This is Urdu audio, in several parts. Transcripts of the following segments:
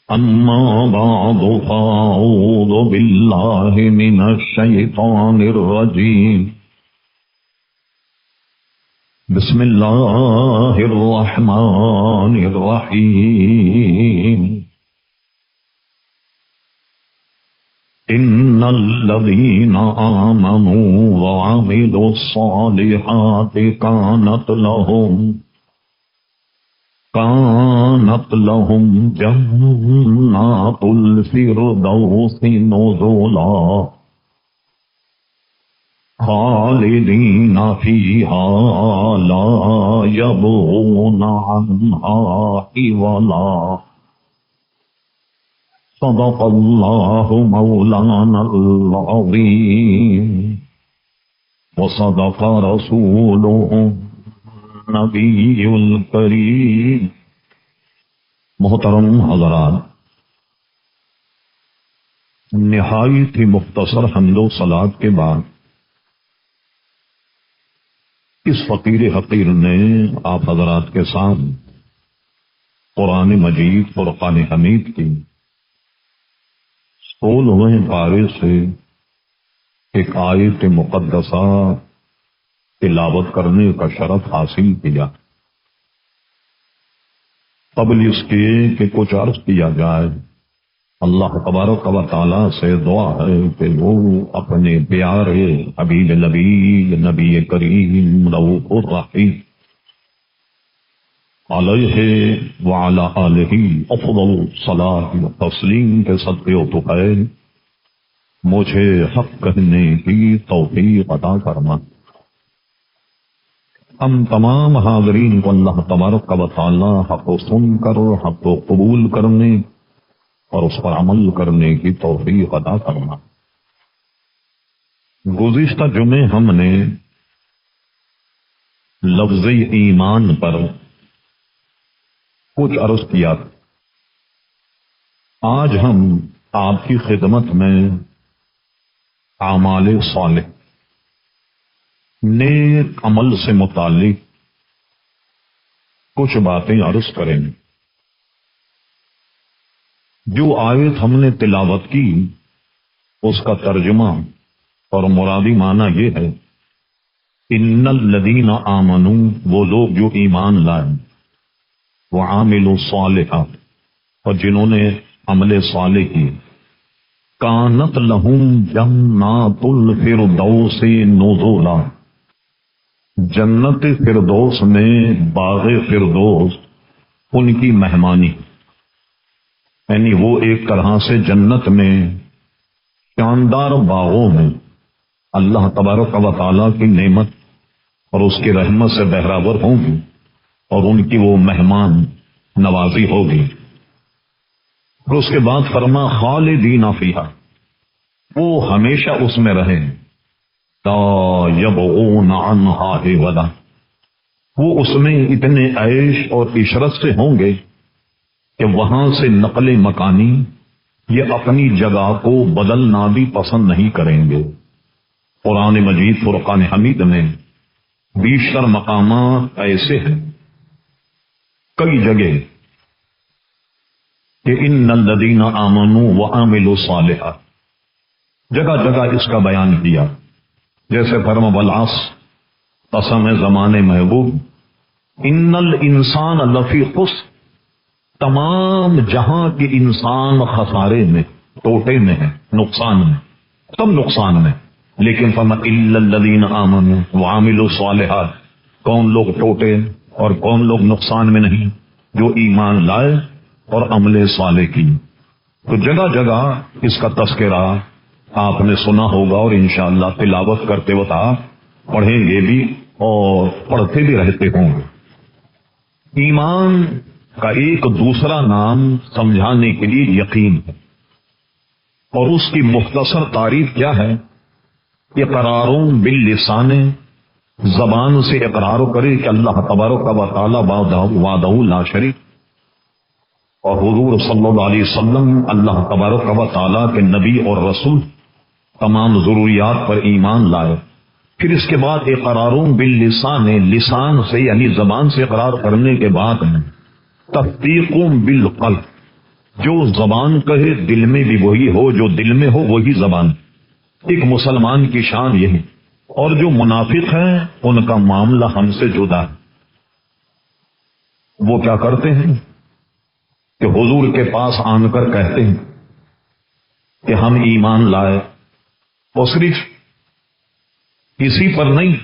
أما بعد فأعوذ بالله من الشيطان الرجيم بسم الله الرحمن الرحيم إن الذين آمنوا وعملوا الصالحات كانت لهم جنات الفردوس نزلا خالدين فيها لا يبغون عنها حولا صدق الله مولانا العظيم وصدق رسوله نبی الکریم۔ محترم حضرات، نہایت ہی مختصر حمد و صلات کے بعد اس فقیر حقیر نے آپ حضرات کے ساتھ قرآن مجید فرقان حمید کی 16ویں پارے سے ایک آیت مقدسہ تلاوت کرنے کا شرف حاصل کیا۔ قبل اس کے کہ کچھ عرض کیا جائے، اللہ تبارک و تعالیٰ سے دعا ہے کہ وہ اپنے پیارے حبیب نبی کریم رؤوف الرحیم علیہ وعلی آلہ افضل صلاۃ و تسلیم کے صدقے و طفیل مجھے حق کہنے کی توفیق عطا فرما۔ ہم تمام حاضرین کو اللہ تبارک و تعالی حق کو سن کر حق کو قبول کرنے اور اس پر عمل کرنے کی توفیق عطا فرما۔ گزشتہ جمعے ہم نے لفظ ایمان پر کچھ عرض کیا تھا۔ آج ہم آپ کی خدمت میں اعمال صالح، نیک عمل سے متعلق کچھ باتیں عرض کریں گے۔ جو آیت ہم نے تلاوت کی اس کا ترجمہ اور مرادی معنی یہ ہے، ان الذین آمنوا، وہ لوگ جو ایمان لائے، وعاملوا الصالحات، اور جنہوں نے عمل صالح کی، کانت لہم جنات الفردوس نزلا، جنت فردوس میں باغ فردوس ان کی مہمانی، یعنی وہ ایک طرح سے جنت میں شاندار باغوں میں اللہ تبارک و تعالیٰ کی نعمت اور اس کی رحمت سے بہراور ہوں گی اور ان کی وہ مہمان نوازی ہوگی۔ اور اس کے بعد فرما خالدین فیہا، وہ ہمیشہ اس میں رہیں، لا یبغون عنہا حولا، وہ اس میں اتنے عیش اور عشرت سے ہوں گے کہ وہاں سے نقل مکانی یہ اپنی جگہ کو بدلنا بھی پسند نہیں کریں گے۔ قرآن مجید فرقان حمید میں بیشتر مقامات ایسے ہیں، کئی جگہ کہ ان الذین آمنوا وعملوا الصالحات، جگہ جگہ اس کا بیان کیا، جیسے فرما والعصر، قسم زمان محبوب، ان الانسان لفی خسر، تمام جہاں کے انسان خسارے میں، ٹوٹے میں ہیں، نقصان میں، سب نقصان میں، لیکن فرما الا الذین آمنوا وعملوا الصالحات، کون لوگ ٹوٹے اور کون لوگ نقصان میں نہیں؟ جو ایمان لائے اور عمل صالح کی۔ تو جگہ جگہ اس کا تذکرہ آپ نے سنا ہوگا اور انشاءاللہ تلاوت کرتے وقت آپ پڑھیں گے بھی اور پڑھتے بھی رہتے ہوں گے۔ ایمان کا ایک دوسرا نام سمجھانے کے لیے یقین ہے، اور اس کی مختصر تعریف کیا ہے؟ اقرار باللسان، زبان سے اقرار کرے کہ اللہ تبارک و تعالی وحدہ لا شریک، اور حضور صلی اللہ علیہ وسلم اللہ تبارک و تعالی کے نبی اور رسول، تمام ضروریات پر ایمان لائے۔ پھر اس کے بعد اقرار باللسان، لسان سے یعنی زبان سے اقرار کرنے کے بعد تصدیق بالقلب، جو زبان کہے دل میں بھی وہی ہو، جو دل میں ہو وہی زبان. ایک مسلمان کی شان یہی. اور جو منافق ہیں ان کا معاملہ ہم سے جدا ہے. وہ کیا کرتے ہیں کہ حضور کے پاس آن کر کہتے ہیں کہ ہم ایمان لائے، اور صرف کسی پر نہیں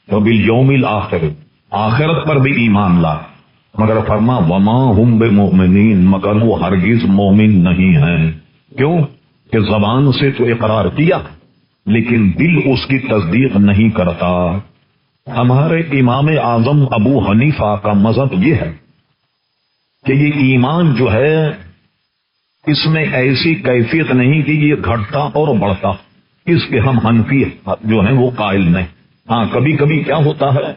تو بالیوم الآخر، آخرت پر بھی ایمان لائے. مگر فرما وما ہم بمؤمنین، مگر وہ ہرگز مومن نہیں ہیں. کیوں کہ زبان سے تو اقرار کیا لیکن دل اس کی تصدیق نہیں کرتا. ہمارے امام اعظم ابو حنیفہ کا مذہب یہ ہے کہ یہ ایمان جو ہے اس میں ایسی کیفیت نہیں کہ یہ گھٹتا اور بڑھتا. اس کے ہم حنفی جو ہیں وہ قائل نہیں. ہاں کبھی کبھی کیا ہوتا ہے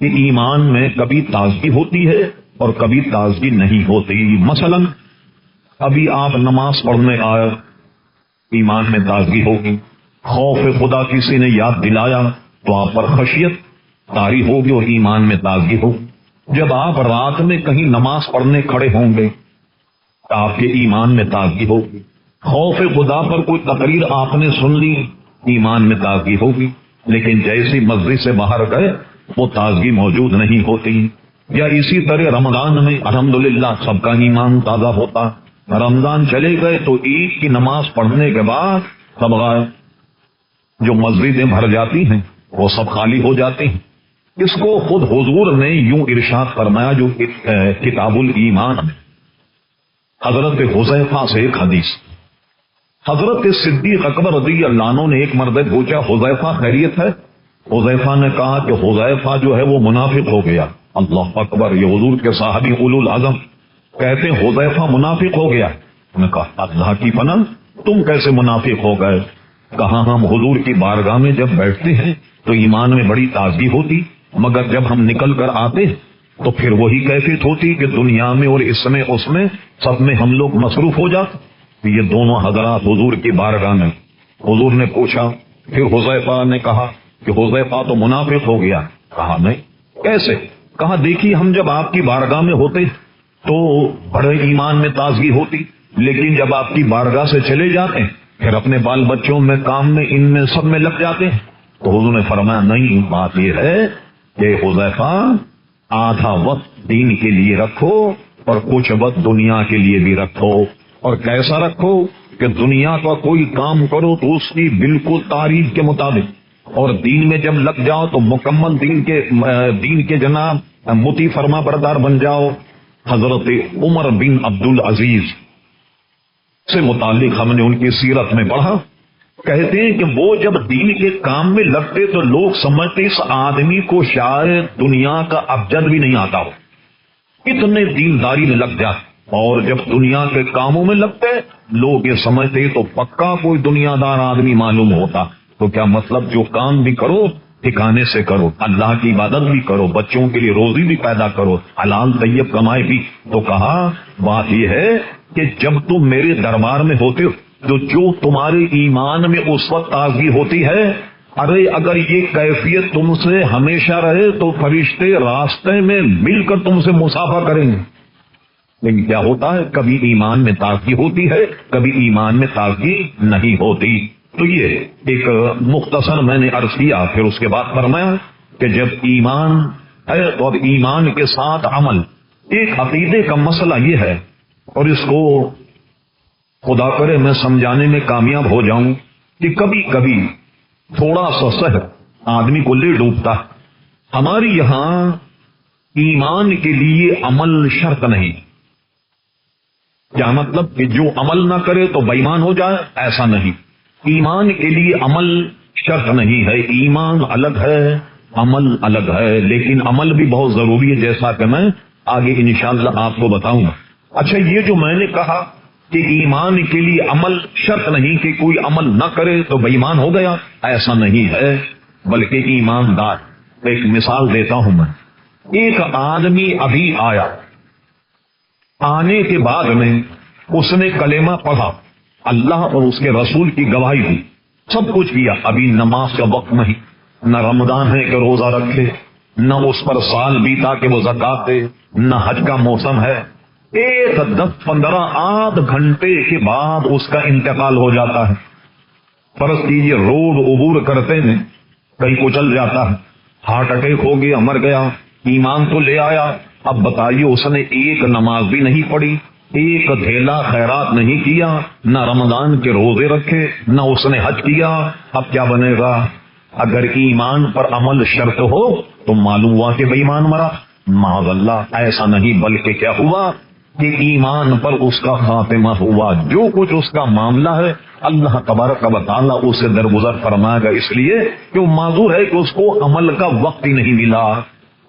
کہ ایمان میں کبھی تازگی ہوتی ہے اور کبھی تازگی نہیں ہوتی. مثلا ابھی آپ نماز پڑھنے آئے، ایمان میں تازگی ہوگی. خوف خدا کسی نے یاد دلایا تو آپ پر خشیت طاری ہوگی اور ایمان میں تازگی ہوگی. جب آپ رات میں کہیں نماز پڑھنے کھڑے ہوں گے تو آپ کے ایمان میں تازگی ہوگی. خوف خدا پر کوئی تقریر آپ نے سن لی، ایمان میں تازگی ہوگی. لیکن جیسی مسجد سے باہر گئے وہ تازگی موجود نہیں ہوتی. یا اسی طرح رمضان میں الحمدللہ سب کا ایمان تازہ ہوتا. رمضان چلے گئے تو عید کی نماز پڑھنے کے بعد سب غائب. جو مسجدیں بھر جاتی ہیں وہ سب خالی ہو جاتی ہیں. اس کو خود حضور نے یوں ارشاد فرمایا جو کتاب الایمان میں حضرت حذیفہ سے ایک حدیث. حضرت صدیق اکبر رضی اللہ عنہ نے ایک مرتبہ پوچھا حذیفہ خیریت ہے؟ حذیفہ نے کہا کہ حذیفہ جو ہے وہ منافق ہو گیا. اللہ اکبر، یہ حضور کے صحابی اولو العزم کہتے ہیں حذیفہ منافق ہو گیا. انہوں نے کہا اللہ کی پناہ، تم کیسے منافق ہو گئے؟ کہا ہم حضور کی بارگاہ میں جب بیٹھتے ہیں تو ایمان میں بڑی تازگی ہوتی، مگر جب ہم نکل کر آتے تو پھر وہی کیفیت ہوتی کہ دنیا میں اور اس میں اس میں سب میں ہم لوگ مصروف ہو جاتے. یہ دونوں حضرات حضور کی بارگاہ میں. حضور نے پوچھا، پھر حذیفہ نے کہا کہ حذیفہ تو منافق ہو گیا. کہا نہیں. کیسے؟ کہا دیکھیے ہم جب آپ کی بارگاہ میں ہوتے تو بڑے ایمان میں تازگی ہوتی، لیکن جب آپ کی بارگاہ سے چلے جاتے ہیں پھر اپنے بال بچوں میں کام میں ان میں سب میں لگ جاتے ہیں. تو حضور نے فرمایا نہیں، بات یہ ہے کہ حذیفہ آدھا وقت دین کے لیے رکھو اور کچھ وقت دنیا کے لیے بھی رکھو. اور کیسا رکھو کہ دنیا کا کوئی کام کرو تو اس کی بالکل تعریف کے مطابق، اور دین میں جب لگ جاؤ تو مکمل دین کے جناب مطیع فرما بردار بن جاؤ. حضرت عمر بن عبد العزیز سے متعلق ہم نے ان کی سیرت میں پڑھا، کہتے ہیں کہ وہ جب دین کے کام میں لگتے تو لوگ سمجھتے اس آدمی کو شاید دنیا کا ابجد بھی نہیں آتا ہو، اتنے دینداری میں لگ جاتے. اور جب دنیا کے کاموں میں لگتے لوگ یہ سمجھتے تو پکا کوئی دنیا دار آدمی معلوم ہوتا. تو کیا مطلب جو کام بھی کرو ٹھکانے سے کرو، اللہ کی عبادت بھی کرو، بچوں کے لیے روزی بھی پیدا کرو، حلال طیب کمائے بھی. تو کہا بات یہ ہے کہ جب تم میرے دربار میں ہوتے ہو تو جو تمہارے ایمان میں اس وقت تازگی ہوتی ہے، ارے اگر یہ کیفیت تم سے ہمیشہ رہے تو فرشتے راستے میں مل کر تم سے مصافحہ کریں گے. لیکن کیا ہوتا ہے کبھی ایمان میں تازگی ہوتی ہے، کبھی ایمان میں تازگی نہیں ہوتی. تو یہ ایک مختصر میں نے عرض کیا. پھر اس کے بعد فرمایا کہ جب ایمان ہے اور ایمان کے ساتھ عمل، ایک عقیدے کا مسئلہ یہ ہے، اور اس کو خدا کرے میں سمجھانے میں کامیاب ہو جاؤں کہ کبھی کبھی تھوڑا سا سحر آدمی کو لے ڈوبتا ہے. ہماری یہاں ایمان کے لیے عمل شرط نہیں. کیا مطلب کہ جو عمل نہ کرے تو بے ایمان ہو جائے؟ ایسا نہیں. ایمان کے لیے عمل شرط نہیں ہے. ایمان الگ ہے، عمل الگ ہے، لیکن عمل بھی بہت ضروری ہے، جیسا کہ میں آگے انشاءاللہ آپ کو بتاؤں گا. اچھا، یہ جو میں نے کہا کہ ایمان کے لیے عمل شرط نہیں کہ کوئی عمل نہ کرے تو بے ایمان ہو گیا، ایسا نہیں ہے، بلکہ ایماندار. ایک مثال دیتا ہوں میں. ایک آدمی ابھی آیا، آنے کے بعد میں اس نے کلمہ پڑھا، اللہ اور اس کے رسول کی گواہی دی، سب کچھ کیا. ابھی نماز کا وقت نہیں، نہ رمضان ہے کہ روزہ رکھے، نہ اس پر سال بیتا کہ وہ زکات دے، نہ حج کا موسم ہے، ایک 10-15 آدھ گھنٹے کے بعد اس کا انتقال ہو جاتا ہے. فرض کیجیے روڈ عبور کرتے ہیں کہیں کچل جاتا ہے, ہارٹ اٹیک ہو گیا, مر گیا, ایمان تو لے آیا. اب بتائیے اس نے ایک نماز بھی نہیں پڑھی, ایک دھیلا خیرات نہیں کیا, نہ رمضان کے روزے رکھے, نہ اس نے حج کیا. اب کیا بنے گا؟ اگر ایمان پر عمل شرط ہو تو معلوم ہوا کہ بے ایمان مرا. معاذ اللہ, ایسا نہیں, بلکہ کیا ہوا کہ ایمان پر اس کا خاتمہ ہوا. جو کچھ اس کا معاملہ ہے اللہ تبارک و تعالیٰ اسے درگزر فرمائے گا, اس لیے کہ وہ معذور ہے کہ اس کو عمل کا وقت ہی نہیں ملا.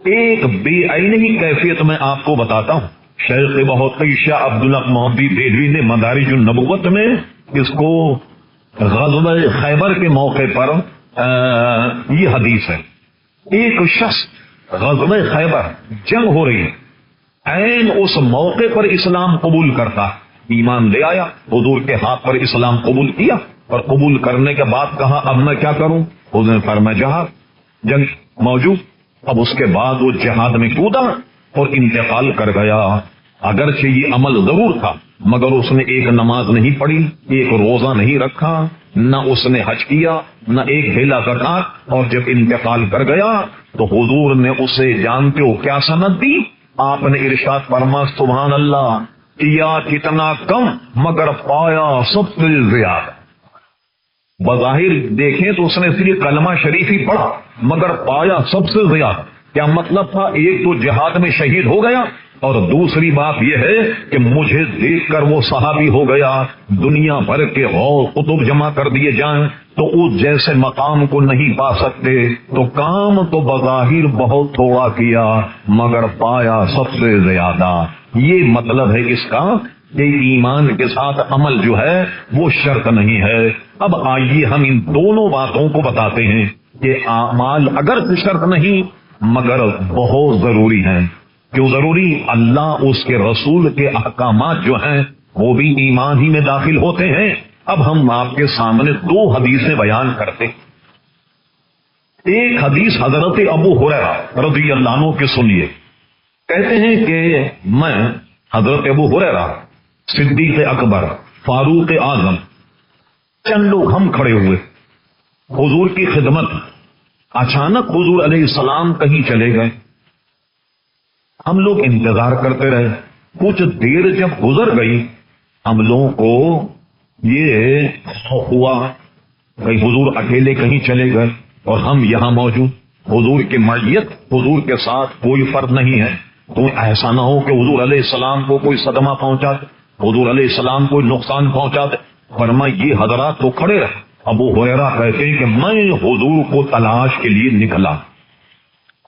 ایک بے عینی کیفیت میں آپ کو بتاتا ہوں. شیخ بہت شاہ عبداللہ محمدی بریلوی نے مدارج النبوت میں اس کو غزوہ خیبر کے موقع پر یہ حدیث ہے. ایک شخص غزوہ خیبر جنگ ہو رہی ہے, عین اس موقع پر اسلام قبول کرتا, ایمان لے آیا, حضور کے ہاتھ پر اسلام قبول کیا, اور قبول کرنے کے بعد کہا اب میں کیا کروں؟ حضور نے فرمایا جہاد, جنگ موجود. اب اس کے بعد وہ جہاد میں کودا اور انتقال کر گیا. اگرچہ یہ عمل ضرور تھا مگر اس نے ایک نماز نہیں پڑھی, ایک روزہ نہیں رکھا, نہ اس نے حج کیا, نہ ایک ڈھیلا کٹا. اور جب انتقال کر گیا تو حضور نے اسے جانتے ہو کیا سند دی؟ آپ نے ارشاد فرما سبحان اللہ, کیا کتنا کم مگر پایا سب سے زیادہ. بظاہر دیکھیں تو اس نے صرف کلمہ شریف ہی پڑھا مگر پایا سب سے زیادہ. کیا مطلب تھا؟ ایک تو جہاد میں شہید ہو گیا, اور دوسری بات یہ ہے کہ مجھے دیکھ کر وہ صحابی ہو گیا. دنیا بھر کے غوث قطب جمع کر دیے جائیں تو اس جیسے مقام کو نہیں پا سکتے. تو کام تو بظاہر بہت تھوڑا کیا مگر پایا سب سے زیادہ. یہ مطلب ہے اس کا کہ ایمان کے ساتھ عمل جو ہے وہ شرط نہیں ہے. اب آئیے ہم ان دونوں باتوں کو بتاتے ہیں کہ اعمال اگر شرط نہیں مگر بہت ضروری ہیں. کیوں ضروری؟ اللہ اس کے رسول کے احکامات جو ہیں وہ بھی ایمان ہی میں داخل ہوتے ہیں. اب ہم آپ کے سامنے دو حدیثیں بیان کرتے. ایک حدیث حضرت ابو ہریرہ رضی اللہ عنہ کے سنیے. کہتے ہیں کہ میں حضرت ابو ہریرہ, صدیق اکبر, فاروق اعظم, چند لوگ ہم کھڑے ہوئے حضور کی خدمت. اچانک حضور علیہ السلام کہیں چلے گئے. ہم لوگ انتظار کرتے رہے. کچھ دیر جب گزر گئی ہم لوگوں کو یہ خوف ہوا کہ حضور اکیلے کہیں چلے گئے اور ہم یہاں موجود. حضور کی معیت, حضور کے ساتھ کوئی فرق نہیں ہے. تو ایسا نہ ہو کہ حضور علیہ السلام کو کوئی صدمہ پہنچا دے, حضور علیہ السلام کو نقصان پہنچا دے. فرمایا یہ حضرات تو کھڑے رہے. ابو ہریرہ کہتے ہیں کہ میں حضور کو تلاش کے لیے نکلا.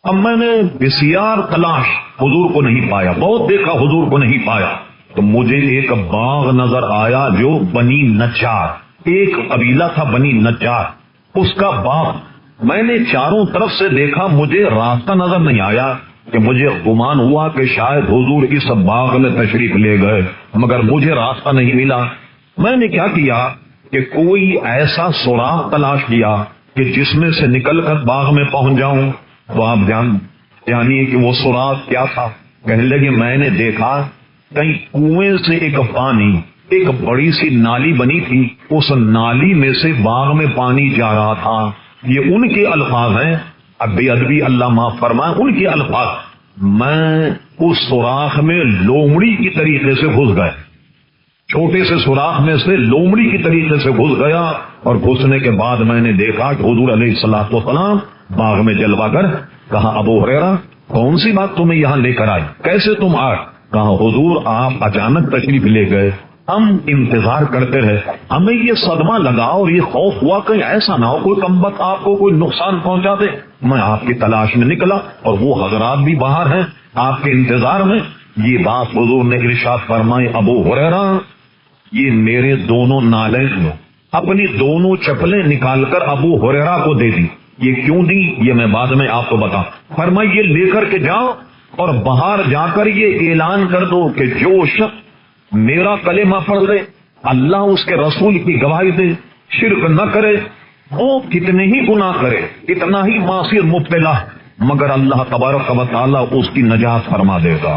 اب میں نے بسیار تلاش, حضور کو نہیں پایا, بہت دیکھا, حضور کو نہیں پایا. تو مجھے ایک باغ نظر آیا جو بنی نجار, ایک قبیلہ تھا بنی نجار, اس کا باغ. میں نے چاروں طرف سے دیکھا, مجھے راستہ نظر نہیں آیا. کہ مجھے گمان ہوا کہ شاید حضور اس باغ میں تشریف لے گئے مگر مجھے راستہ نہیں ملا. میں نے کیا کیا کہ کوئی ایسا سوراخ تلاش کیا کہ جس میں سے نکل کر باغ میں پہنچ جاؤں. تو آپ جانیے کہ وہ سوراخ کیا تھا. کہنے لگے میں نے دیکھا کہیں کنویں سے ایک پانی, ایک بڑی سی نالی بنی تھی, اس نالی میں سے باغ میں پانی جا رہا تھا. یہ ان کے الفاظ ہیں, اب بے ادبی اللہ معاف فرمائے, ان کے الفاظ. میں اس سوراخ میں لومڑی کی طریقے سے گھس گیا, چھوٹے سے سوراخ میں سے لومڑی کی طریقے سے گھس گیا. اور گھسنے کے بعد میں نے دیکھا کہ حضور علیہ الصلوۃ والسلام باغ میں جلوہ گر. کہا ابو ہریرہ کون سی بات تمہیں یہاں لے کر آئی, کیسے تم آئے؟ کہا حضور آپ اچانک تشریف لے گئے, ہم انتظار کرتے رہے, ہمیں یہ صدمہ لگا اور یہ خوف ہوا کہ ایسا نہ ہو کوئی کمبخت آپ کو کوئی نقصان پہنچا دے. میں آپ کی تلاش میں نکلا اور وہ حضرات بھی باہر ہیں آپ کے انتظار میں. یہ بات حضور نے ارشاد فرمائی, ابو ہریرہ یہ میرے دونوں نالیں, اپنی دونوں چپلیں نکال کر ابو ہریرہ کو دے دی. یہ کیوں دی یہ میں بعد میں آپ کو بتا. فرمائی یہ لے کر کے جاؤ اور باہر جا کر یہ اعلان کر دو کہ جو شخص میرا کلمہ پڑھ لے, اللہ اس کے رسول کی گواہی دے, شرک نہ کرے, وہ کتنے ہی گناہ کرے, کتنا ہی معصیت مبتلا, مگر اللہ تبارک و تعالیٰ اس کی نجات فرما دے گا.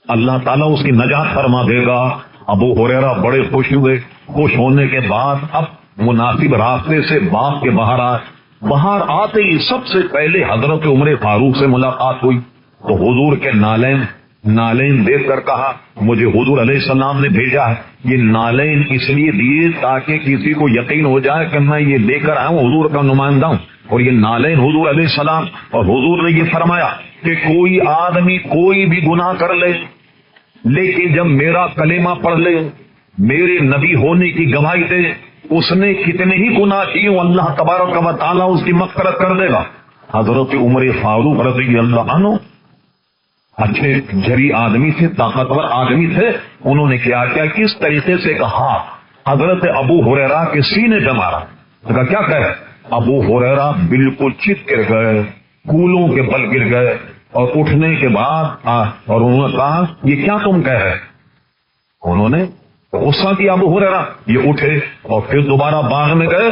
اللہ تعالیٰ اس کی نجات فرما دے گا۔ ابو ہریرہ بڑے خوش ہوئے۔ خوش ہونے کے بعد اب مناسب راستے سے باغ کے باہر آئے۔ باہر آتے ہی سب سے پہلے حضرت عمر فاروق سے ملاقات ہوئی تو حضور کے نالین دیکھ کر کہا مجھے حضور علیہ السلام نے بھیجا ہے۔ یہ نالین اس لیے دیے تاکہ کسی کو یقین ہو جائے کہ میں یہ لے کر آیا ہوں، حضور کا نمائندہ ہوں۔ اور یہ نالین حضور علیہ السلام، اور حضور نے یہ فرمایا کہ کوئی آدمی کوئی بھی گناہ کر لے لیکن جب میرا کلمہ پڑھ لے، میرے نبی ہونے کی گواہی دے، اس نے کتنے ہی گناہ کیے اللہ تبارک و تعالیٰ اس کی مغفرت کر دے گا۔ حضرت عمر فاروق رضی اللہ عنہ اچھے جری آدمی تھے، طاقتور آدمی تھے۔ انہوں نے کیا کس طریقے سے کہا، حضرت ابو ہریرہ کے سینے پہ مارا۔ کیا کہے؟ ابو ہریرہ بالکل چت گر گئے، کولوں کے بل گر گئے، اور اٹھنے کے بعد اور انہوں نے کہا یہ کیا تم کہہ رہے؟ انہوں نے غصہ کیا ابو ہریرہ، یہ اٹھے اور پھر دوبارہ باغ میں گئے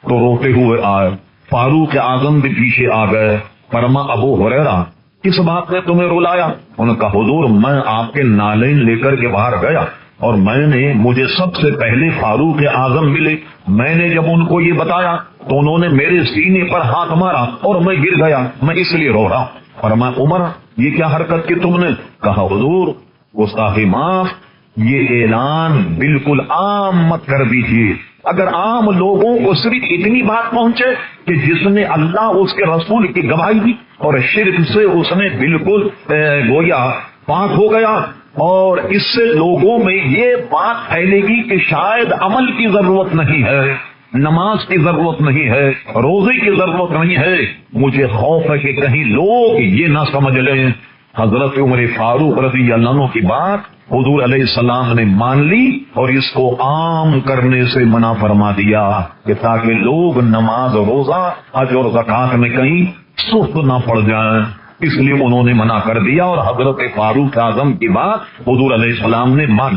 تو روتے ہوئے آئے۔ فاروق اعظم بھی پیچھے آ گئے۔ فرما ابو ہریرہ کس بات نے تمہیں رلایا؟ انہوں نے کہا حضور میں آپ کے نالین لے کر کے باہر گیا اور مجھے سب سے پہلے فاروق اعظم ملے۔ میں نے جب ان کو یہ بتایا تو انہوں نے میرے سینے پر ہاتھ مارا اور میں گر گیا، میں اس لیے رو رہا ہوں۔ فرمایا عمر یہ کیا حرکت کی تم نے؟ کہا حضور گستاخی معاف، یہ اعلان بالکل عام مت کر دیجیے۔ اگر عام لوگوں کو صرف اتنی بات پہنچے کہ جس نے اللہ اس کے رسول کی گواہی دی اور شرک سے اس نے بالکل گویا پاک ہو گیا، اور اس سے لوگوں میں یہ بات پھیلے گی کہ شاید عمل کی ضرورت نہیں ہے، نماز کی ضرورت نہیں ہے، روزے کی ضرورت نہیں ہے، مجھے خوف ہے کہ کہیں لوگ یہ نہ سمجھ لیں۔ حضرت عمر فاروق رضی اللہ عنہ کی بات حضور علیہ السلام نے مان لی اور اس کو عام کرنے سے منع فرما دیا کہ تاکہ لوگ نماز روزہ حج اور زکات میں کہیں سست نہ پڑ جائیں، اس لیے انہوں نے منع کر دیا۔ اور حضرت فاروق اعظم کی بات حضور علیہ السلام نے مان۔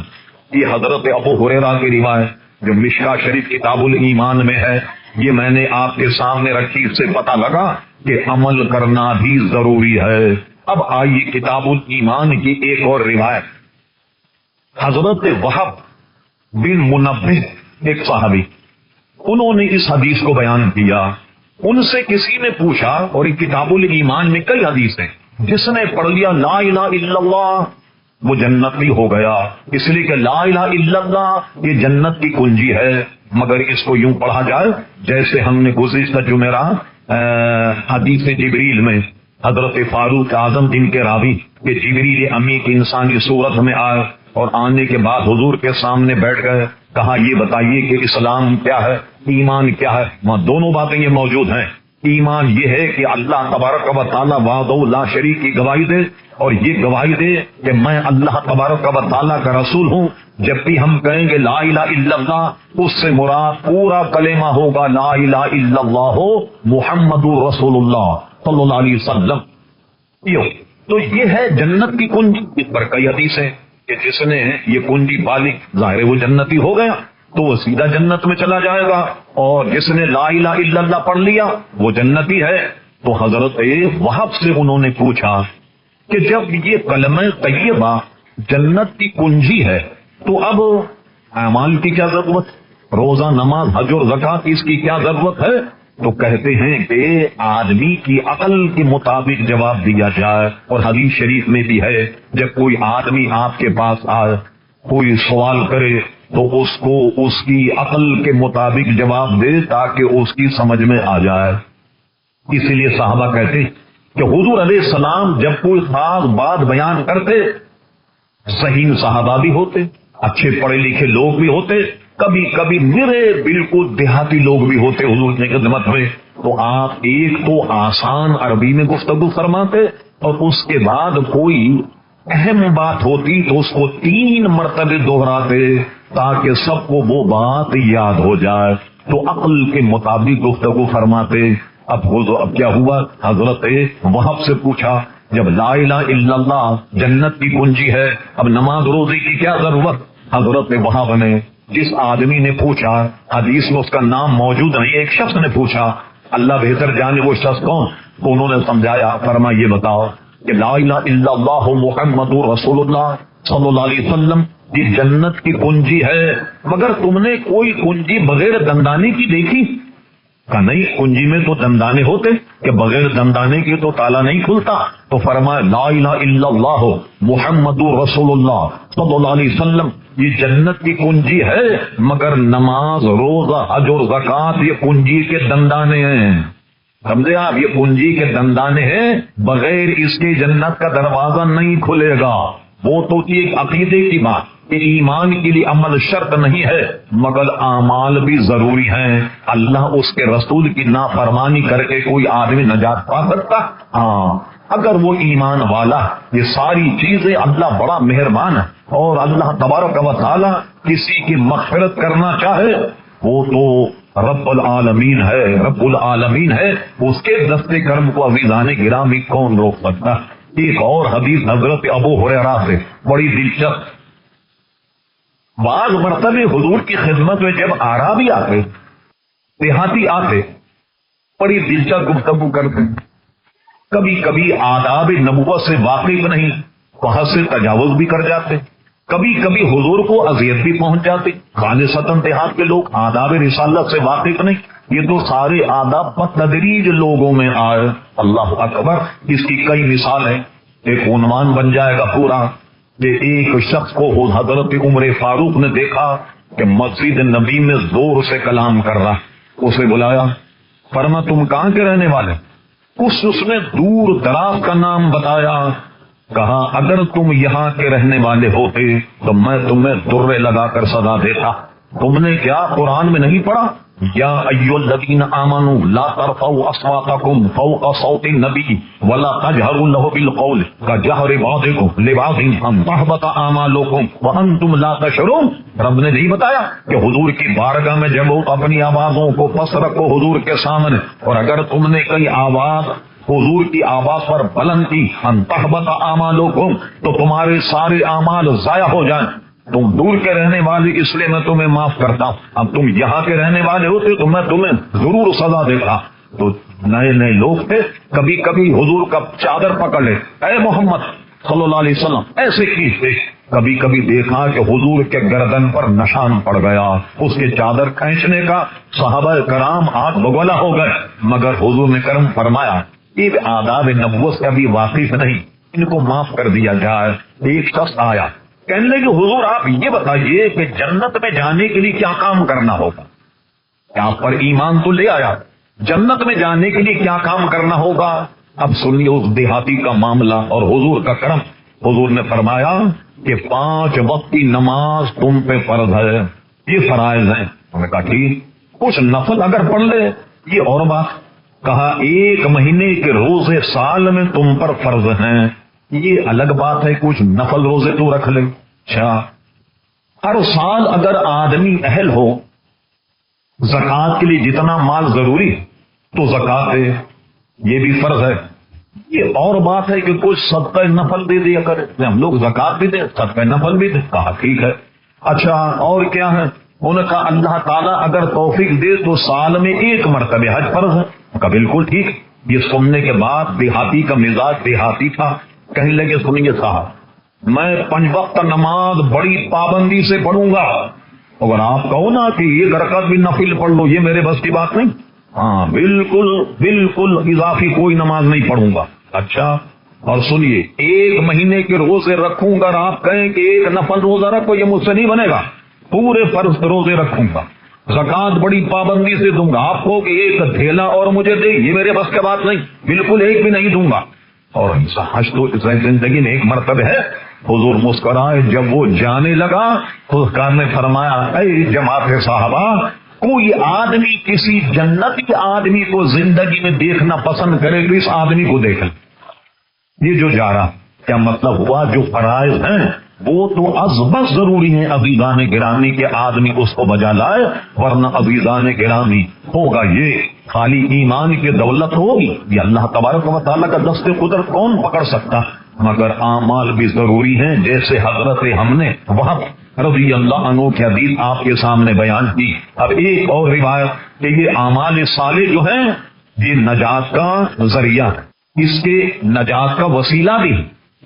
یہ حضرت ابو ہریرہ کی روایت جو مشکاہ شریف کتاب الایمان میں ہے، یہ میں نے آپ کے سامنے رکھی، اس سے پتہ لگا کہ عمل کرنا بھی ضروری ہے۔ اب آئیے کتاب الایمان کی ایک اور روایت۔ حضرت وہب بن منبہ ایک صحابی، انہوں نے اس حدیث کو بیان کیا۔ ان سے کسی نے پوچھا، اور یہ کتاب الایمان میں کئی حدیث ہیں، جس نے پڑھ لیا لا الہ الا اللہ وہ جنتی ہو گیا، اس لیے کہ لا الہ الا اللہ یہ جنت کی کنجی ہے۔ مگر اس کو یوں پڑھا جائے جیسے ہم نے گزشتہ جمعرات حدیث جبریل میں حضرت فاروق اعظم جن کے راوی کہ جبریل امی کی انسانی صورت میں آئے اور آنے کے بعد حضور کے سامنے بیٹھ گئے، کہا یہ بتائیے کہ اسلام کیا ہے، ایمان کیا ہے۔ وہاں دونوں باتیں یہ موجود ہیں۔ ایمان یہ ہے کہ اللہ تبارک و تعالیٰ وحدہ لا شریک کی گواہی دے، اور یہ گواہی دے کہ میں اللہ تبارک و تعالیٰ کا رسول ہوں۔ جب بھی ہم کہیں گے لا الہ الا اللہ، اس سے مراد پورا کلمہ ہوگا لا الہ الا اللہ محمد رسول اللہ صلی اللہ علیہ وسلم۔ تو یہ ہے جنت کی کنجی۔ اس پر کئی حدیث ہے کہ جس نے یہ کنجی پالی ظاہر وہ جنتی ہو گیا تو وہ سیدھا جنت میں چلا جائے گا، اور جس نے لا الہ الا اللہ پڑھ لیا وہ جنتی ہے۔ تو حضرت وہب سے انہوں نے پوچھا کہ جب یہ کلمہ طیبہ جنت کی کنجی ہے تو اب اعمال کی کیا ضرورت، روزہ نماز حج اور زکات اس کی کیا ضرورت ہے؟ تو کہتے ہیں کہ آدمی کی عقل کے مطابق جواب دیا جائے، اور حدیث شریف میں بھی ہے جب کوئی آدمی آپ کے پاس آئے کوئی سوال کرے تو اس کو اس کی عقل کے مطابق جواب دے تاکہ اس کی سمجھ میں آ جائے۔ اسی لیے صحابہ کہتے ہیں کہ حضور علیہ السلام جب کوئی خاص بات بیان کرتے، صحیح صحابہ بھی ہوتے، اچھے پڑھے لکھے لوگ بھی ہوتے، کبھی کبھی میرے بالکل دیہاتی لوگ بھی ہوتے حضور کی خدمت میں، تو آپ ایک تو آسان عربی میں گفتگو فرماتے اور اس کے بعد کوئی اہم بات ہوتی تو اس کو 3 مرتبہ دہراتے تاکہ سب کو وہ بات یاد ہو جائے، تو عقل کے مطابق گفتگو فرماتے۔ اب کیا ہوا، حضرت وہب سے پوچھا جب لا الہ الا اللہ جنت کی کنجی ہے اب نماز روزے کی کیا ضرورت؟ حضرت وہب نے، جس آدمی نے پوچھا حدیث میں اس کا نام موجود نہیں، ایک شخص نے پوچھا، اللہ بہتر جانے وہ شخص کون، تو انہوں نے سمجھایا، فرمایا یہ بتاؤ کہ لا الہ الا اللہ محمد رسول اللہ صلی اللہ علیہ وسلم یہ جنت کی کنجی ہے، مگر تم نے کوئی کنجی بغیر دندانے کی دیکھی؟ کہا نہیں، کنجی میں تو دندانے ہوتے کہ بغیر دندانے کی تو تالا نہیں کھلتا۔ تو فرمایا لا الہ الا اللہ محمد رسول اللہ صلی اللہ علیہ وسلم یہ جنت کی کنجی ہے، مگر نماز، روزہ، حج اور زکوٰۃ یہ کنجی کے دندانے ہیں۔ سمجھے آپ؟ یہ کنجی کے دندانے ہیں، بغیر اس کے جنت کا دروازہ نہیں کھلے گا۔ وہ تو ایک عقیدے کی بات کہ ایمان کے لیے عمل شرط نہیں ہے، مگر اعمال بھی ضروری ہیں۔ اللہ اس کے رسول کی نافرمانی کر کے کوئی آدمی نجات پا سکتا؟ ہاں، اگر وہ ایمان والا، یہ ساری چیزیں اللہ بڑا مہربان ہے، اور اللہ تبارک و تعالی کسی کی مغفرت کرنا چاہے وہ تو رب العالمین ہے، رب العالمین ہے، اس کے دستے کرم کو عزیزان گرامی کون روک سکتا؟ ایک اور حدیث حضرت ابو ہریرہ سے بڑی دلچسپ، بعض مرتبہ حضور کی خدمت میں جب اعرابی آتے، دیہاتی آتے، بڑی دلچسپ گفتگو کرتے، کبھی کبھی آداب نبوت سے واقف نہیں، وہاں سے تجاوز بھی کر جاتے، کبھی کبھی حضور کو اذیت بھی پہنچ جاتی۔ خالصتاً دیہات کے لوگ آداب رسالت سے واقف نہیں، یہ تو سارے آداب بتدریج لوگوں میں آئے۔ اللہ اکبر، اس کی کئی مثال ہیں، ایک عنوان بن جائے گا پورا کہ ایک شخص کو حضرت عمر فاروق نے دیکھا کہ مسجد نبی میں زور سے کلام کر رہا، اسے بلایا، فرما تم کہاں کے رہنے والے؟ اس نے دور دراز کا نام بتایا، کہا اگر تم یہاں کے رہنے والے ہوتے تو میں تمہیں درے لگا کر سزا دیتا۔ تم نے کیا قرآن میں نہیں پڑھا یا ایھا الذین آمنوا لا ترفعوا اصواتکم فوق صوت النبی ولا تجہروا له بالقول کجہر بعضکم لبعض ان تحبط اعمالکم وانتم لا تشعرون؟ رب نے نہیں بتایا کہ حضور کی بارگاہ میں جب اپنی آوازوں کو پس رکھو حضور کے سامنے، اور اگر تم نے کئی آواز حضور کی آواز پر بلند کی ان تحبط اعمالکم تو تمہارے سارے اعمال ضائع ہو جائیں۔ تم دور کے رہنے والے اس لیے میں تمہیں معاف کرتا ہوں، اب تم یہاں کے رہنے والے ہوتے تو میں تمہیں ضرور سزا دیتا۔ تو نئے نئے لوگ تھے، کبھی کبھی حضور کا چادر پکڑ لے، اے محمد صلی اللہ علیہ وسلم ایسے کیجتے، کبھی کبھی دیکھا کہ حضور کے گردن پر نشان پڑ گیا، اس کے چادر کھینچنے کا صحابہ کرام ہاتھ بگولا ہو گئے، مگر حضور نے کرم فرمایا یہ آداب نبوت سے ابھی واقف نہیں، ان کو معاف کر دیا جائے۔ ایک شخص آیا، کہنے لگے حضور آپ یہ بتائیے کہ جنت میں جانے کے لیے کیا کام کرنا ہوگا؟ کیا آپ پر ایمان تو لے آیا، جنت میں جانے کے لیے کیا کام کرنا ہوگا؟ اب سنیے اس دیہاتی کا معاملہ اور حضور کا کرم۔ حضور نے فرمایا کہ 5 وقت کی نماز تم پہ فرض ہے، یہ فرائض ہیں۔ انہوں نے کہا ٹھیک، کچھ نفل اگر پڑھ لے یہ اور بات۔ کہا 1 مہینے کے روزے سال میں تم پر فرض ہیں، یہ الگ بات ہے، کچھ نفل روزے تو رکھ لے۔ اچھا، ہر سال اگر آدمی اہل ہو زکوٰۃ کے لیے جتنا مال ضروری تو زکوٰۃ دے، یہ بھی فرض ہے۔ یہ اور بات ہے کہ کچھ صدقہ نفل دے دیا کرے، ہم لوگ زکوٰۃ بھی دیں صدقہ نفل بھی دیں۔ کہا ٹھیک ہے۔ اچھا اور کیا ہے؟ انہوں نے کہا اللہ تعالیٰ اگر توفیق دے تو سال میں 1 مرتبہ حج فرض ہے۔ کہا بالکل ٹھیک۔ یہ سننے کے بعد دیہاتی کا مزاج دیہاتی تھا، کہنے لگے سنیے صاحب میں 5 وقت نماز بڑی پابندی سے پڑھوں گا، اگر آپ کہو نا کہ یہ رکعت بھی نفل پڑھ لو یہ میرے بس کی بات نہیں، ہاں بالکل بالکل اضافی کوئی نماز نہیں پڑھوں گا۔ اچھا اور سنیے 1 مہینے کے روزے رکھوں گا، اور آپ کہیں کہ 1 نفل روزہ رکھو یہ مجھ سے نہیں بنے گا، پورے فرض روزے رکھوں گا، زکوٰۃ بڑی پابندی سے دوں گا، آپ کو کہ 1 تھیلا اور مجھے دے یہ میرے بس کی بات نہیں، بالکل 1 بھی نہیں دوں گا۔ اور حج تو زندگی میں 1 مرتبہ ہے۔ حضور مسکرائے، جب وہ جانے لگا تو کان نے فرمایا اے جماعت صحابہ، کوئی آدمی کسی جنتی آدمی کو زندگی میں دیکھنا پسند کرے تو اس آدمی کو دیکھ لے، یہ جو جا رہا۔ کیا مطلب ہوا؟ جو فرائض ہیں وہ تو ازبس ضروری ہیں عزیزان گرامی کے آدمی اس کو بجا لائے، ورنہ عزیزان گرامی ہوگا یہ خالی ایمان کی دولت ہوگی، یہ اللہ تبارک و تعالیٰ کا دست قدرت کون پکڑ سکتا؟ مگر اعمال بھی ضروری ہیں، جیسے حضرت ہم نے وہاں رضی اللہ عنہ کی حدیث آپ کے سامنے بیان کی۔ اب ایک اور روایت کہ یہ اعمال صالح جو ہیں یہ نجات کا ذریعہ ہے۔ اس کے نجات کا وسیلہ بھی ہے۔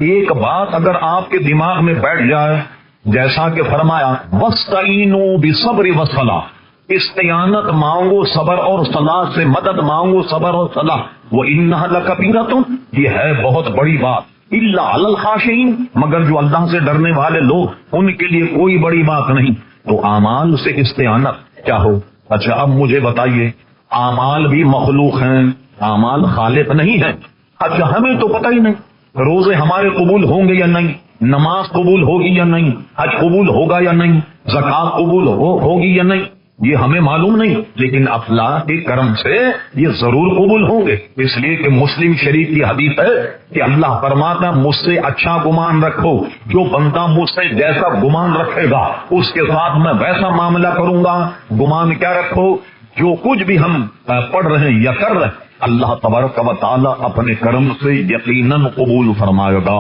ایک بات اگر آپ کے دماغ میں بیٹھ جائے، جیسا کہ فرمایا وَاسْتَعِینُوا بِالصَّبْرِ وَالصَّلَاةِ، استعانت مانگو صبر اور صلاح سے، مدد مانگو صبر اور صلاح۔ وَإِنَّهَا لَكَبِیرَةٌ، یہ ہے بہت بڑی بات، إِلَّا عَلَى الْخَاشِعِینَ، مگر جو اللہ سے ڈرنے والے لوگ، ان کے لیے کوئی بڑی بات نہیں۔ تو اعمال سے استعانت چاہو۔ اچھا اب مجھے بتائیے، اعمال بھی مخلوق ہیں، اعمال خالق نہیں ہیں۔ اچھا ہمیں تو پتہ ہی نہیں روزے ہمارے قبول ہوں گے یا نہیں، نماز قبول ہوگی یا نہیں، حج قبول ہوگا یا نہیں، زکوٰۃ قبول ہوگی یا نہیں، یہ ہمیں معلوم نہیں، لیکن اللہ کے کرم سے یہ ضرور قبول ہوں گے۔ اس لیے کہ مسلم شریف کی حدیث ہے کہ اللہ فرماتا مجھ سے اچھا گمان رکھو، جو بندہ مجھ سے جیسا گمان رکھے گا اس کے ساتھ میں ویسا معاملہ کروں گا۔ گمان کیا رکھو؟ جو کچھ بھی ہم پڑھ رہے ہیں یا کر رہے ہیں اللہ تبارک و تعالی اپنے کرم سے یقیناً قبول فرمائے گا،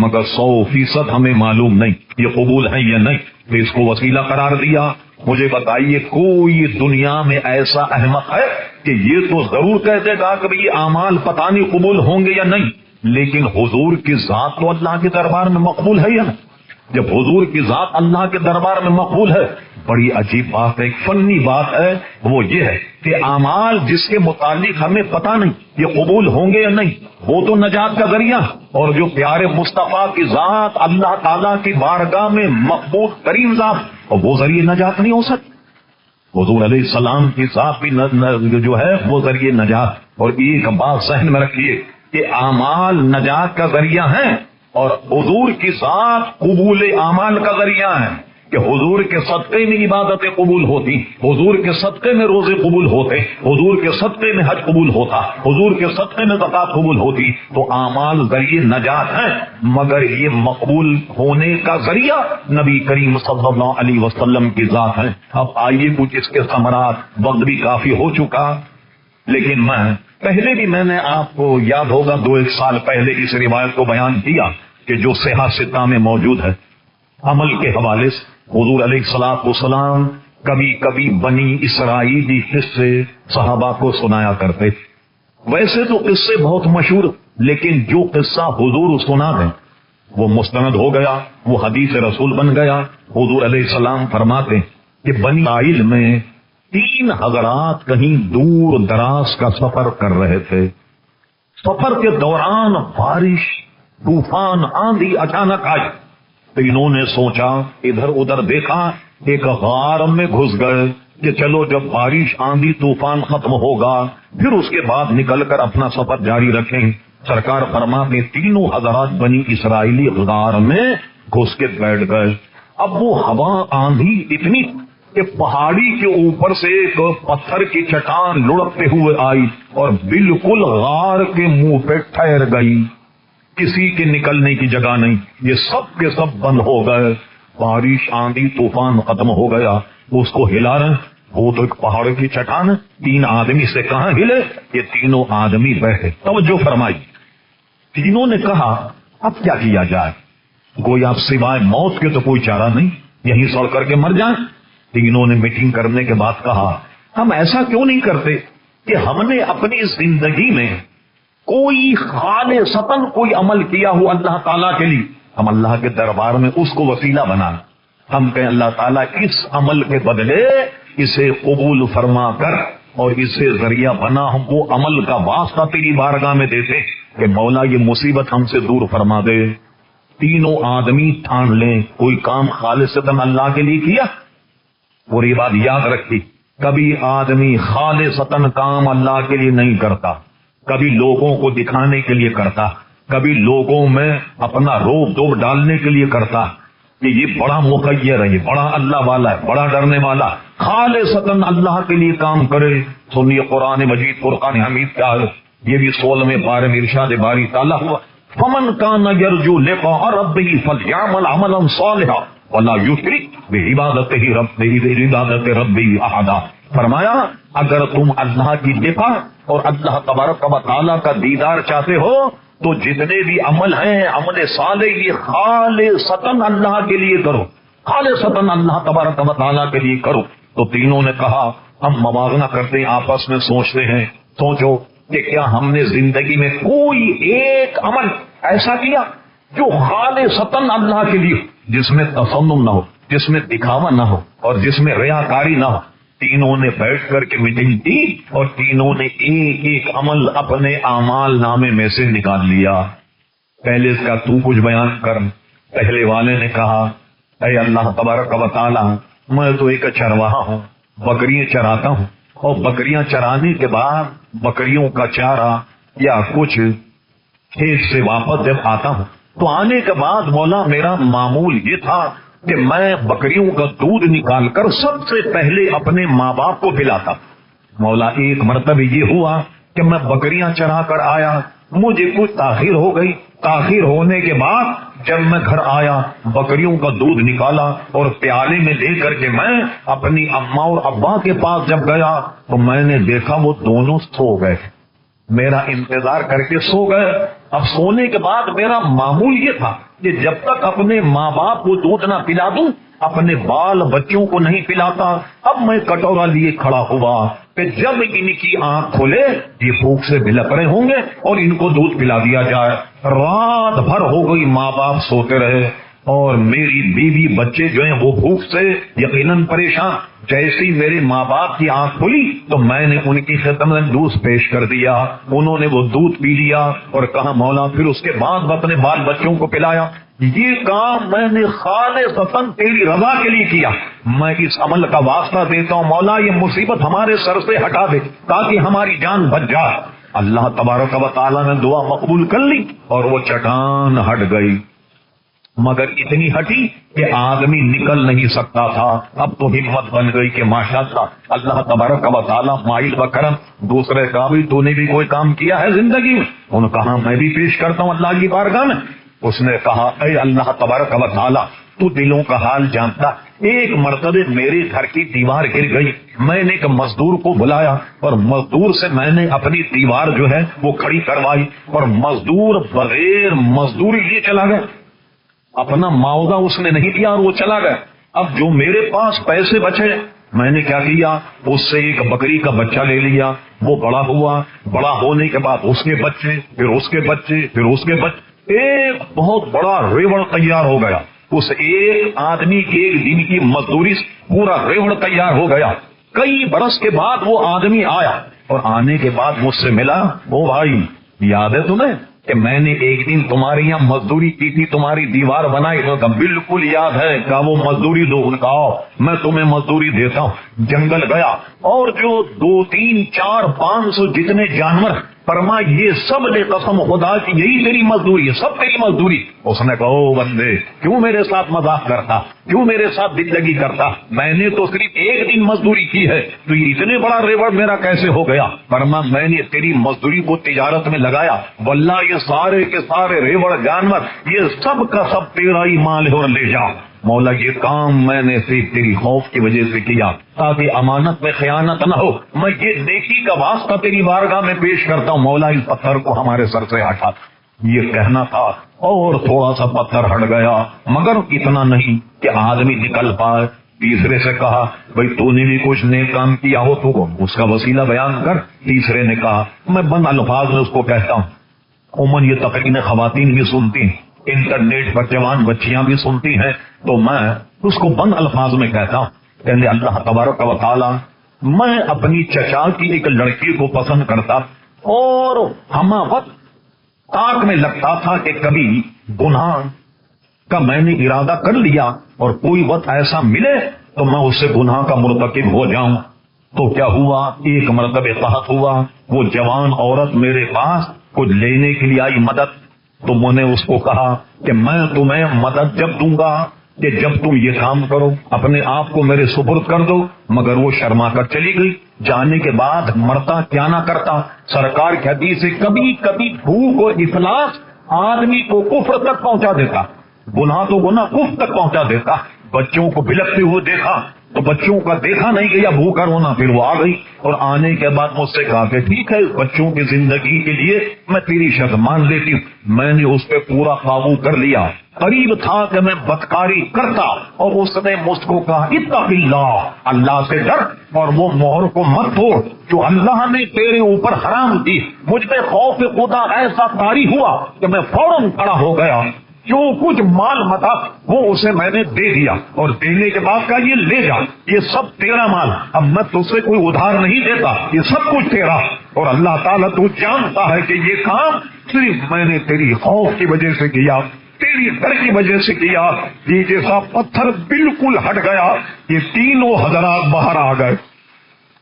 مگر 100% ہمیں معلوم نہیں یہ قبول ہے یا نہیں، تو اس کو وسیلہ قرار دیا۔ مجھے بتائیے کوئی دنیا میں ایسا احمق ہے کہ یہ تو ضرور کہہ دے گا کہ یہ اعمال پتہ نہیں قبول ہوں گے یا نہیں، لیکن حضور کی ذات تو اللہ کے دربار میں مقبول ہے یا نہیں؟ جب حضور کی ذات اللہ کے دربار میں مقبول ہے، بڑی عجیب بات ہے، ایک فنی بات ہے، وہ یہ ہے کہ اعمال جس کے متعلق ہمیں پتہ نہیں یہ قبول ہوں گے یا نہیں، وہ تو نجات کا ذریعہ، اور جو پیارے مصطفیٰ کی ذات اللہ تعالیٰ کی بارگاہ میں مقبول ترین ذات، اور وہ ذریعے نجات نہیں ہو سکتی۔ حضور علیہ السلام کی ذات بھی جو ہے وہ ذریعے نجات۔ اور ایک بات ذہن میں رکھیے کہ اعمال نجات کا ذریعہ ہیں، اور حضور کی ذات قبول اعمال کا ذریعہ ہے، کہ حضور کے صدقے میں عبادتیں قبول ہوتی، حضور کے صدقے میں روزے قبول ہوتے، حضور کے صدقے میں حج قبول ہوتا، حضور کے صدقے میں زکوٰۃ قبول ہوتی۔ تو اعمال ذریعے نجات ہیں، مگر یہ مقبول ہونے کا ذریعہ نبی کریم صلی اللہ علیہ وسلم کی ذات ہے۔ اب آئیے کچھ اس کے ثمرات، وقت بھی کافی ہو چکا، لیکن پہلے بھی میں نے آپ کو یاد ہوگا 2-1 سال پہلے اس روایت کو بیان کیا کہ جو صحیح ستہ میں موجود ہے، عمل کے حوالے سے حضور علیہ الصلوۃ والسلام کبھی کبھی بنی اسرائیلی قصے صحابہ کو سنایا کرتے تھے۔ ویسے تو قصے بہت مشہور، لیکن جو قصہ حضور سنا دیں وہ مستند ہو گیا، وہ حدیث رسول بن گیا۔ حضور علیہ السلام فرماتے کہ بنی اسرائیل میں 3 حضرات کہیں دور دراز کا سفر کر رہے تھے۔ سفر کے دوران بارش، طوفان، آندھی اچانک آئی۔ تینوں نے سوچا، ادھر ادھر دیکھا، ایک غار میں گھس گئے کہ چلو جب بارش، آندھی، طوفان ختم ہوگا پھر اس کے بعد نکل کر اپنا سفر جاری رکھیں۔ سرکار فرماتے تینوں حضرات بنی اسرائیلی غار میں گھس کے بیٹھ گئے۔ اب وہ ہوا، آندھی اتنی کہ پہاڑی کے اوپر سے ایک پتھر کی چٹان لڑکتے ہوئے آئی اور بالکل غار کے منہ پہ ٹھہر گئی، کسی کے نکلنے کی جگہ نہیں، یہ سب کے سب بند ہو گئے۔ بارش، آندھی، طوفان ختم ہو گیا، اس کو ہلا رہے، وہ تو ایک پہاڑ کی چٹان ہے، 3 آدمی سے کہاں ہلے؟ یہ تینوں آدمی بیٹھے۔ توجہ فرمائی، تینوں نے کہا اب کیا کیا جائے، گویا اب سوائے موت کے تو کوئی چارہ نہیں، یہیں سڑ کر کے مر جائیں۔ تینوں نے میٹنگ کرنے کے بعد کہا ہم ایسا کیوں نہیں کرتے کہ ہم نے اپنی زندگی میں کوئی خالصتاً کوئی عمل کیا ہو اللہ تعالیٰ کے لیے، ہم اللہ کے دربار میں اس کو وسیلہ بنائیں، ہم کہیں اللہ تعالیٰ اس عمل کے بدلے اسے قبول فرما کر اور اسے ذریعہ بنا ہم وہ عمل کا واسطہ تیری بارگاہ میں دیتے کہ مولا یہ مصیبت ہم سے دور فرما دے۔ تینوں آدمی ٹھان لیں کوئی کام خالصتاً اللہ کے لیے کیا۔ اور یہ بات یاد رکھی، کبھی آدمی خالصتاً کام اللہ کے لیے نہیں کرتا، کبھی لوگوں کو دکھانے کے لیے کرتا، کبھی لوگوں میں اپنا روب دوب ڈالنے کے لیے کرتا کہ یہ بڑا مخیر ہے، یہ بڑا اللہ والا ہے، بڑا ڈرنے والا۔ خالصتاً اللہ کے لیے کام کرے۔ سنیے قرآن مجید، فرقان حمید کیا ہے، یہ بھی 16ویں پارے میں ارشاد باری تعالیٰ ہوا فمن کان یرجو لقاء ربہ فلیعمل عملا صالحا ولا یشرک بعبادت ربہ احدا۔ فرمایا اگر تم اللہ کی لقاء اور اللہ تبارک و تعالیٰ کا دیدار چاہتے ہو تو جتنے بھی عمل ہیں، عمل صالح، یہ خالصتاً اللہ کے لیے کرو، خالصتاً اللہ تبارک و تعالیٰ کے لیے کرو۔ تو تینوں نے کہا ہم موازنہ کرتے ہیں، آپس میں سوچتے ہیں، سوچو کہ کیا ہم نے زندگی میں کوئی ایک عمل ایسا کیا جو خالصتاً اللہ کے لیے، جس میں تصنم نہ ہو، جس میں دکھاوا نہ ہو اور جس میں ریاکاری نہ ہو؟ تینوں نے بیٹھ کر کے میٹنگ کی اور تینوں نے ایک ایک عمل اپنے اعمال نامے میں سے نکال لیا۔ پہلے اس کا تو کچھ بیان کر۔ پہلے والے نے کہا، اے اللہ تبارک و تعالی، میں تو ایک چرواہا ہوں، بکریاں چراتا ہوں، اور بکریاں چرانے کے بعد بکریوں کا چارہ یا کچھ کھیت سے واپس جب آتا ہوں تو آنے کے بعد مولا میرا معمول یہ تھا کہ میں بکریوں کا دودھ نکال کر سب سے پہلے اپنے ماں باپ کو پلاتا۔ مولا ایک مرتبہ یہ ہوا کہ میں بکریاں چرا کر آیا، مجھے کچھ تاخیر ہو گئی۔ تاخیر ہونے کے بعد جب میں گھر آیا، بکریوں کا دودھ نکالا اور پیالے میں لے کر کے میں اپنی اماں اور ابا کے پاس جب گیا تو میں نے دیکھا وہ دونوں سو گئے، میرا انتظار کر کے سو گئے۔ اب سونے کے بعد میرا معمول یہ تھا کہ جب تک اپنے ماں باپ کو دودھ نہ پلا دوں اپنے بال بچوں کو نہیں پلاتا۔ اب میں کٹورا لیے کھڑا ہوا کہ جب ان کی آنکھ کھولے یہ بھوک سے بلک رہے ہوں گے اور ان کو دودھ پلا دیا جائے۔ رات بھر ہو گئی ماں باپ سوتے رہے اور میری بیوی بچے جو ہیں وہ بھوک سے یقیناً پریشان۔ جیسی میرے ماں باپ کی آنکھ کھلی تو میں نے ان کی خدمت میں دودھ پیش کر دیا، انہوں نے وہ دودھ پی لیا اور کہا مولا پھر اس کے بعد اپنے بال بچوں کو پلایا۔ یہ کام میں نے خالصتاً تیری رضا کے لیے کیا۔ میں اس عمل کا واسطہ دیتا ہوں مولا یہ مصیبت ہمارے سر سے ہٹا دے تاکہ ہماری جان بچ جائے۔ اللہ تبارک و تعالیٰ نے دعا مقبول کر لی اور وہ چٹان ہٹ گئی، مگر اتنی ہٹی کہ آدمی نکل نہیں سکتا تھا۔ اب تو ہمت بن گئی کہ ماشاءاللہ اللہ تبارک و تعالیٰ مائل و کرم۔ دوسرے کا بھی تو نے بھی کوئی کام کیا ہے زندگی میں؟ انہوں نے کہا میں بھی پیش کرتا ہوں اللہ کی بارگاہ میں۔ اس نے کہا اے اللہ تبارک و تعالیٰ تو دلوں کا حال جانتا، ایک مرتبہ میرے گھر کی دیوار گر گئی، میں نے ایک مزدور کو بلایا اور مزدور سے میں نے اپنی دیوار جو ہے وہ کھڑی کروائی اور مزدور بغیر مزدوری لیے چلا گیا، اپنا معاوضہ اس نے نہیں دیا اور وہ چلا گیا۔ اب جو میرے پاس پیسے بچے میں نے کیا کیا، اس سے ایک بکری کا بچہ لے لیا، وہ بڑا ہوا، بڑا ہونے کے بعد اس کے بچے، پھر اس کے بچے، پھر اس کے بچے، ایک بہت بڑا ریوڑ تیار ہو گیا۔ اس ایک آدمی کی ایک دن کی مزدوری سے پورا ریوڑ تیار ہو گیا۔ کئی برس کے بعد وہ آدمی آیا اور آنے کے بعد مجھ سے ملا، وہ بھائی یاد ہے تمہیں کہ میں نے ایک دن تمہارے یہاں مزدوری کی تھی، تمہاری دیوار بنائی؟ تو کہا بالکل یاد ہے۔ کہا وہ مزدوری دو؟ ان کا آؤ میں تمہیں مزدوری دیتا ہوں۔ جنگل گیا اور جو 2 3 4 500 جتنے جانور فرما یہ سب نے قسم خدا کی یہی تیری مزدوری ہے، سب تیری مزدوری۔ اس نے کہا او بندے کیوں میرے ساتھ مذاق کرتا، کیوں میرے ساتھ دلدگی کرتا، میں نے تو صرف ایک دن مزدوری کی ہے، تو یہ اتنے بڑا ریوڑ میرا کیسے ہو گیا؟ فرما میں نے تیری مزدوری کو تجارت میں لگایا، واللہ یہ سارے کے سارے ریوڑ جانور یہ سب کا سب تیرا ہی مال ہے اور لے جا۔ مولا یہ کام میں نے صرف تیری خوف کی وجہ سے کیا تاکہ امانت میں خیانت نہ ہو، میں یہ نیکی کا واسطہ تیری بارگاہ میں پیش کرتا ہوں، مولا اس پتھر کو ہمارے سر سے ہٹا۔ یہ کہنا تھا اور تھوڑا سا پتھر ہٹ گیا، مگر اتنا نہیں کہ آدمی نکل پائے۔ تیسرے سے کہا بھائی تو نے بھی کچھ نیک کام کیا ہو تو اس کا وسیلہ بیان کر۔ تیسرے نے کہا میں بند الفاظ میں اس کو کہتا ہوں، عموماً یہ تقریر خواتین بھی سنتی ہیں، انٹرنیٹ پر جوان بچیاں بھی سنتی ہیں، تو میں اس کو بند الفاظ میں کہتا ہوں کہ اللہ تبارک و تعالی میں اپنی چچا کی ایک لڑکی کو پسند کرتا اور ہما وقت تاک میں لگتا تھا کہ کبھی گناہ کا میں نے ارادہ کر لیا اور کوئی وقت ایسا ملے تو میں اس سے گناہ کا مرتکب ہو جاؤں۔ تو کیا ہوا، ایک مرتبہ قحط ہوا، وہ جوان عورت میرے پاس کچھ لینے کے لیے آئی مدد، تو میں نے اس کو کہا کہ میں تمہیں مدد جب دوں گا کہ جب تم یہ کام کرو، اپنے آپ کو میرے سپرد کر دو، مگر وہ شرما کر چلی گئی۔ جانے کے بعد مرتا کیا نہ کرتا، سرکار کی حدیث سے کبھی کبھی بھوک اور افلاس آدمی کو کفر تک پہنچا دیتا، گناہ تو گناہ کفر تک پہنچا دیتا۔ بچوں کو بلکتے ہوئے دیکھا تو بچوں کا دیکھا نہیں گیا بھوکا رونا، پھر وہ آ گئی اور آنے کے بعد مجھ سے کہا کہ ٹھیک ہے بچوں کی زندگی کے لیے میں تیری شرط مان لیتی ہوں۔ میں نے اس پہ پورا قابو کر لیا، قریب تھا کہ میں بدکاری کرتا، اور اس نے مجھ کو کہا اتق اللہ، اللہ سے ڈر اور وہ مہر کو مت توڑ جو اللہ نے تیرے اوپر حرام کی۔ مجھ پہ خوف خدا ایسا طاری ہوا کہ میں فوراً کھڑا ہو گیا، جو کچھ مال متا وہ اسے میں نے دے دیا، اور دینے کے بعد کہا یہ لے جا، یہ سب تیرا مال، اب میں تجھ سے کوئی ادھار نہیں دیتا، یہ سب کچھ تیرا۔ اور اللہ تعالیٰ تو جانتا ہے کہ یہ کام صرف میں نے تیری خوف کی وجہ سے کیا، تیری ڈر کی وجہ سے کیا۔ یہ جیسا پتھر بالکل ہٹ گیا، یہ تینوں حضرات باہر آ گئے۔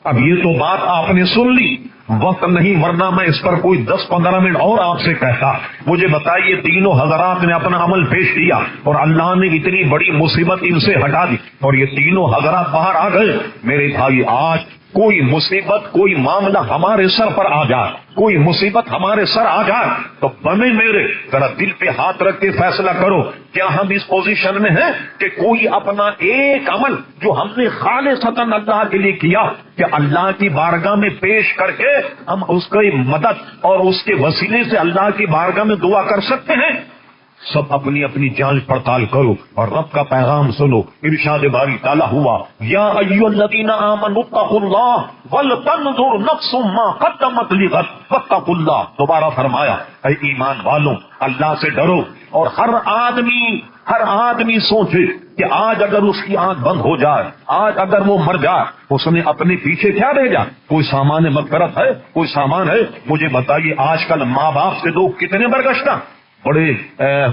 اب یہ تو بات آپ نے سن لی، وقت نہیں ورنہ میں اس پر کوئی 10-15 منٹ اور آپ سے کہتا۔ مجھے بتائیے تینوں حضرات نے اپنا عمل پیش کیا اور اللہ نے اتنی بڑی مصیبت ان سے ہٹا دی، اور یہ تینوں حضرات باہر آ گئے۔ میرے بھائی آج کوئی مصیبت، کوئی معاملہ ہمارے سر پر آ جائے، کوئی مصیبت ہمارے سر آ جائے تو بنے میرے ذرا دل پہ ہاتھ رکھ کے فیصلہ کرو، کیا ہم اس پوزیشن میں ہیں کہ کوئی اپنا ایک عمل جو ہم نے خالصتاً اللہ کے لیے کیا کہ اللہ کی بارگاہ میں پیش کر کے ہم اس کی مدد اور اس کے وسیلے سے اللہ کی بارگاہ میں دعا کر سکتے ہیں؟ سب اپنی اپنی جانچ پڑتال کرو اور رب کا پیغام سنو۔ ارشاد باری تعالیٰ ہوا یا ایھا الذین آمنوا اتقوا اللہ ولتنظر نفس ما قدمت لغد واتقوا اللہ۔ دوبارہ فرمایا اے ایمان والوں اللہ سے ڈرو، اور ہر آدمی سوچے کہ آج اگر اس کی آنکھ بند ہو جائے، آج اگر وہ مر جائے، اس نے اپنے پیچھے کیا بھیجا؟ کوئی سامان مغفرت ہے؟ کوئی سامان ہے؟ مجھے بتائیے آج کل ماں باپ سے لوگ کتنے برگشتہ، بڑے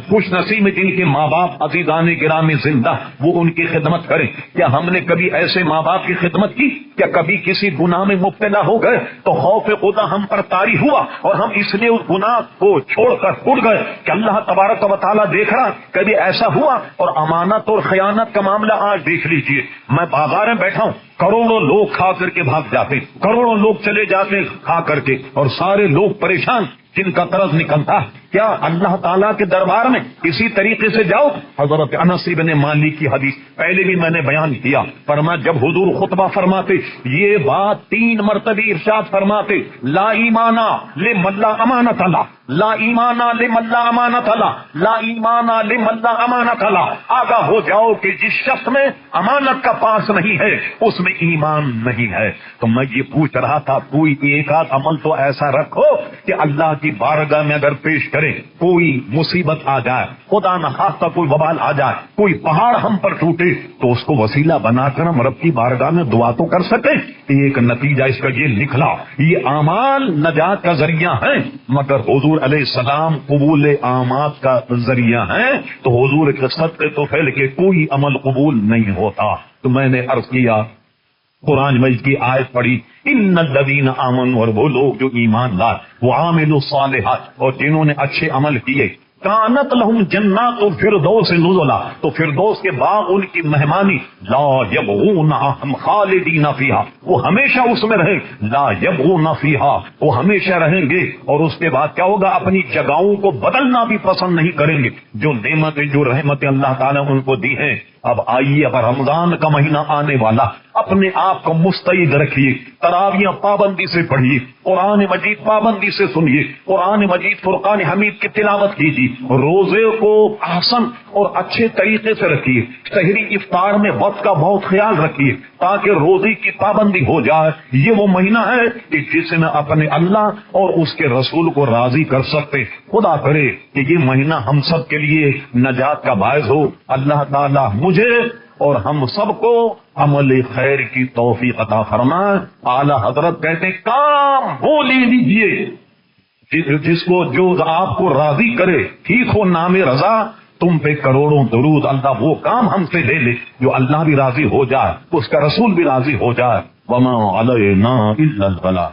خوش نصیب میں جن کے ماں باپ عزیزان گرامی زندہ وہ ان کی خدمت کریں۔ کیا ہم نے کبھی ایسے ماں باپ کی خدمت کی؟ کیا کبھی کسی گناہ میں مبتلا ہو گئے تو خوف خدا ہم پر طاری ہوا اور ہم اس لیے اس گناہ کو چھوڑ کر اٹھ گئے کہ اللہ تبارک و تعالیٰ دیکھ رہا؟ کبھی ایسا ہوا؟ اور امانت اور خیانت کا معاملہ آج دیکھ لیجئے، میں بازار میں بیٹھا ہوں، کروڑوں لوگ کھا کر کے بھاگ جاتے، کروڑوں لوگ چلے جاتے کھا کر کے، اور سارے لوگ پریشان، جن کا قرض نکلتا۔ کیا اللہ تعالیٰ کے دربار میں اسی طریقے سے جاؤ؟ حضرت انس بن مالک کی حدیث پہلے بھی میں نے بیان کیا، فرمایا جب حضور خطبہ فرماتے یہ بات 3 مرتبہ ارشاد فرماتے، لا ایمانا لمن لا امانت اللہ، لا ایمانا لمن لا امانت اللہ، لا ایمانا لمن لا امانت اللہ۔ آگاہ ہو جاؤ کہ جس شخص میں امانت کا پاس نہیں ہے اس میں ایمان نہیں ہے۔ تو میں یہ پوچھ رہا تھا کوئی ایک آدھ عمل تو ایسا رکھو کہ اللہ کی بارگاہ میں اگر پیش کرے، کوئی مصیبت آ جائے، خدا نہ خواستہ کوئی وبال آ جائے، کوئی پہاڑ ہم پر ٹوٹے تو اس کو وسیلہ بنا کر ہم رب کی بارگاہ میں دعا تو کر سکیں۔ ایک نتیجہ اس کا یہ نکلا، یہ اعمال نجات کا ذریعہ ہیں، مگر حضور علیہ السلام قبول اعمال کا ذریعہ ہیں، تو حضور کے صدقے تو پھیل کے کوئی عمل قبول نہیں ہوتا۔ تو میں نے عرض کیا قرآن مجید کی آیت پڑھی ان الذین آمنوا، اور وہ لوگ جو ایمان لائے، وعاملوا الصالحات، اور جنہوں نے اچھے عمل کیے، کانت لہم جنات فردوس نزلا، تو فردوس کے باغ ان کی مہمانی، لا یبغون عنہا خالدین فیہا، وہ ہمیشہ اس میں رہیں، لا یبغون فیہا، وہ ہمیشہ رہیں گے، اور اس کے بعد کیا ہوگا؟ اپنی جگہوں کو بدلنا بھی پسند نہیں کریں گے۔ جو نعمتیں جو رحمتیں اللہ تعالیٰ نے ان کو دی ہیں، اب آئیے اب رمضان کا مہینہ آنے والا، اپنے آپ کو مستعد رکھیے، تراویح پابندی سے پڑھیے، قرآن مجید پابندی سے سنیے، قرآن مجید فرقان حمید کی تلاوت کیجیے، روزے کو احسن اور اچھے طریقے سے رکھیے، سحری افطار میں وقت کا بہت خیال رکھیے تاکہ روزے کی پابندی ہو جائے۔ یہ وہ مہینہ ہے کہ جس میں اپنے اللہ اور اس کے رسول کو راضی کر سکتے۔ خدا کرے کہ یہ مہینہ ہم سب کے لیے نجات کا باعث ہو۔ اللہ تعالی مجھے اور ہم سب کو عمل خیر کی توفیق عطا فرمائے۔ اعلی حضرت کہتے ہیں کام وہ لے لیجیے جس کو جو آپ کو راضی کرے، ٹھیک ہو نام رضا، تم پہ کروڑوں درود، اللہ وہ کام ہم سے لے لے جو اللہ بھی راضی ہو جائے، اس کا رسول بھی راضی ہو جائے۔ وما علینا الا البلاغ۔